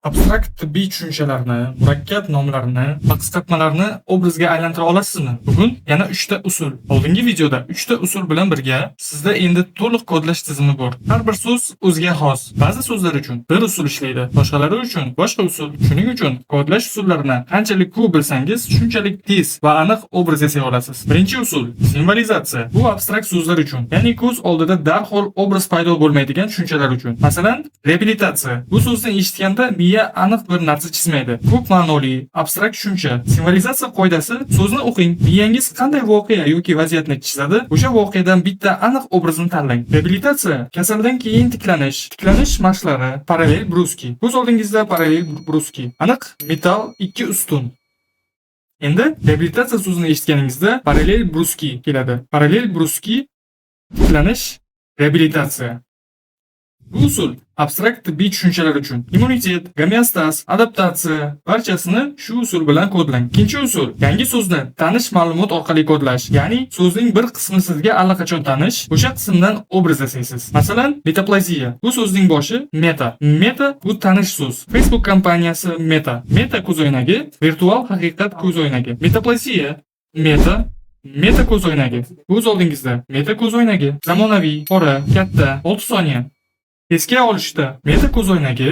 Abstrakt tibbiy tushunchalarni, murakkab nomlarni va qisqartmalarni obrazga aylantira olasizmi? Bugun yana 3 ta usul. Oldingi videoda 3 ta usul bilan birga sizda endi to'liq kodlash tizimi bor. Har bir so'z o'ziga xos. Ba'zi so'zlar uchun bir usul ishlaydi, boshqalari uchun boshqa usul. Shuning uchun kodlash usullarini qanchalik ko'p bilsangiz, shunchalik tez va aniq obraz yasay olasiz. Birinchi usul simbolizatsiya. Bu abstrakt so'zlar uchun, ya'ni ko'z oldida darhol obraz paydo bo'lmaydigan tushunchalar uchun. Masalan, reabilitatsiya. Bu so'zni eshitganda miya aniq bir narsa chizmaydi. Ko'p ma'noli, abstrakt tushuncha. Simbolizatsiya qoidasi: so'zni o'qing, miyangiz qanday voqea yoki vaziyatni chizadi, o'sha voqeadan bitta aniq obrazni tanlang. Reabilitatsiya kasaldan keyin tiklanish mashqlari, parallel bruski. Ko'z oldingizda parallel bruski. Aniq metall 2 ustun. Endi reabilitatsiya so'zini eshitganingizda parallel bruski keladi. Parallel bruski, tiklanish, reabilitatsiya. Bu usul abstrakt tibbiy tushunchalar uchun. Immunitet, gomeostaz, adaptatsiya barchasini shu usul bilan kodlang. Ikkinchi usul yangi so'zni tanish ma'lumot orqali kodlash. Ya'ni so'zning bir qismi sizga allaqachon tanish, o'sha qismdan obraz yasaysiz. Masalan, metaplaziya. Bu so'zning boshi meta. Meta bu tanish so'z. Facebook kompaniyasi Meta. Meta ko'zoynagi, virtual haqiqat ko'zoynagi. Metaplaziya, Meta ko'zoynagi. Ko'z oldingizda Meta ko'zoynagi. Zamonaviy, qora, katta, 6 soniya. Esga olishda meta ko'zoynagi,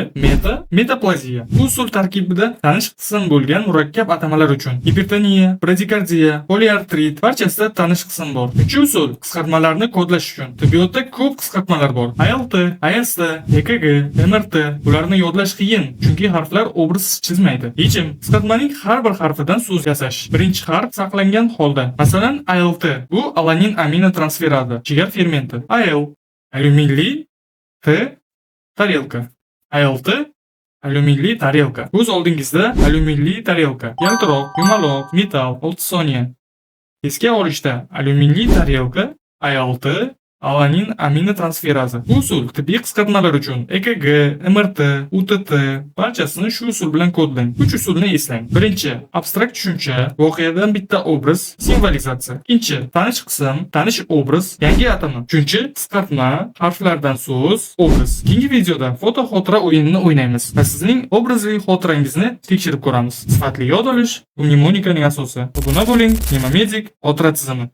metaplaziya. Bu usul tarkibida tanish qism bo'lgan murakkab atamalar uchun gipertoniya, bradikardiya, poliartrit barchasida tanish qism bor. Uchinchi usul qisqartmalarni kodlash uchun. Tibbiyotda ko'p qisqartmalar bor. ALT, AST, EKG, MRT. Ularni yodlash qiyin, chunki harflar obraz chizmaydi. Yechim: qisqartmaning har bir harfidan so'z yasash. Birinchi harf saqlangan holda. Masalan, ALT bu alanin aminotransferasi, jigar fermenti. AL alyuminli tarelka. ALT alyuminli tarelka. Ko'z oldingizda alyuminli tarelka. Yaltiroq, yumaloq, metall, 6 soniya. Esga olishda alyuminli tarelka, ALT alanin aminotransferasi. Bu usul tibbiy qisqartmalar uchun. EKG, MRT, UTT barchasini shu usul bilan kodlang. 3 usulni eslang. Birinchi, abstrakt tushuncha, voqeadan bitta obraz, simbolizatsiya. Ikkinchi, tanish qism, tanish obraz, yangi atama. Uchinchi, qisqartma, harflardan so'z, obraz. Keyingi videoda foto xotira o'yinini o'ynaymiz va sizning obrazli xotirangizni tekshirib ko'ramiz. Sifatli yod olish bu mnemonikaning asosi. Obuna bo'ling, Mnemomedik xotira tizimi.